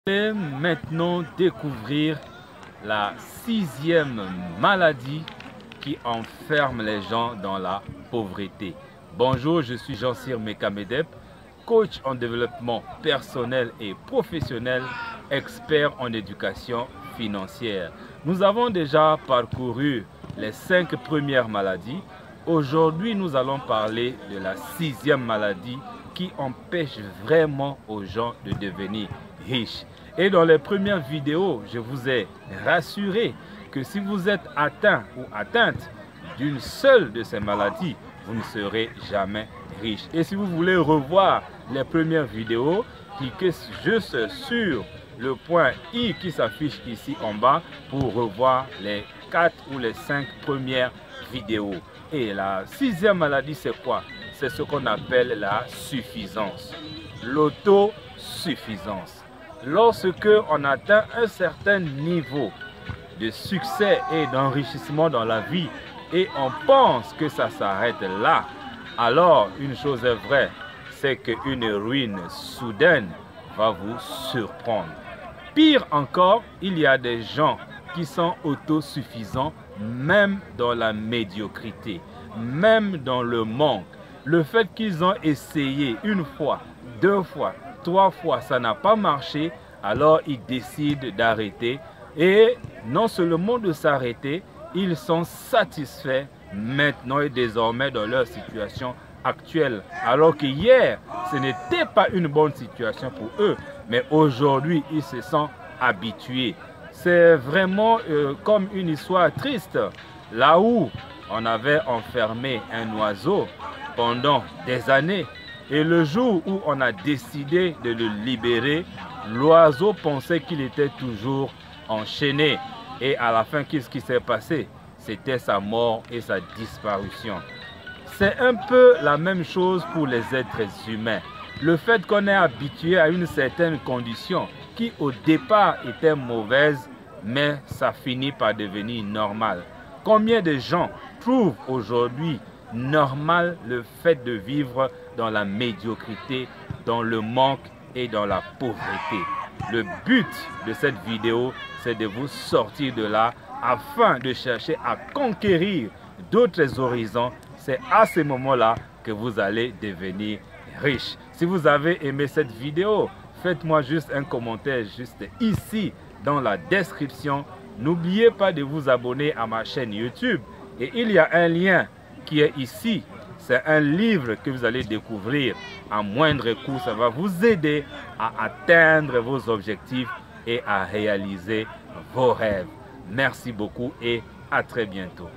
Allez maintenant découvrir la 6e maladie qui enferme les gens dans la pauvreté. Bonjour, je suis Jean-Cyr Mekamedep, coach en développement personnel et professionnel, expert en éducation financière. Nous avons déjà parcouru les 5 premières maladies. Aujourd'hui, nous allons parler de la 6e maladie qui empêche vraiment aux gens de devenir riches. Et dans les premières vidéos, je vous ai rassuré que si vous êtes atteint ou atteinte d'une seule de ces maladies, vous ne serez jamais riche. Et si vous voulez revoir les premières vidéos, cliquez juste sur le point I qui s'affiche ici en bas pour revoir les 4 ou les 5 premières vidéos. Et la 6e maladie, c'est quoi? C'est ce qu'on appelle la suffisance, l'autosuffisance. Lorsque on atteint un certain niveau de succès et d'enrichissement dans la vie et on pense que ça s'arrête là, alors une chose est vraie, c'est qu'une ruine soudaine va vous surprendre. Pire encore, il y a des gens qui sont autosuffisants même dans la médiocrité, même dans le manque. Le fait qu'ils ont essayé une fois, 2 fois, 3 fois, ça n'a pas marché, alors ils décident d'arrêter. Et non seulement de s'arrêter, ils sont satisfaits maintenant et désormais dans leur situation actuelle. Alors que hier, ce n'était pas une bonne situation pour eux, mais aujourd'hui, ils se sont habitués. C'est vraiment comme une histoire triste, là où on avait enfermé un oiseau pendant des années. Et le jour où on a décidé de le libérer, l'oiseau pensait qu'il était toujours enchaîné. Et à la fin, qu'est-ce qui s'est passé? C'était sa mort et sa disparition. C'est un peu la même chose pour les êtres humains. Le fait qu'on est habitué à une certaine condition qui au départ était mauvaise, mais ça finit par devenir normal. Combien de gens trouvent aujourd'hui normal le fait de vivre dans la médiocrité, dans le manque et dans la pauvreté? Le but de cette vidéo, c'est de vous sortir de là afin de chercher à conquérir d'autres horizons. C'est à ce moment-là que vous allez devenir riche. Si vous avez aimé cette vidéo, faites-moi juste un commentaire juste ici dans la description. N'oubliez pas de vous abonner à ma chaîne YouTube. Et il y a un lien qui est ici. C'est un livre que vous allez découvrir à moindre coût. Ça va vous aider à atteindre vos objectifs et à réaliser vos rêves. Merci beaucoup et à très bientôt.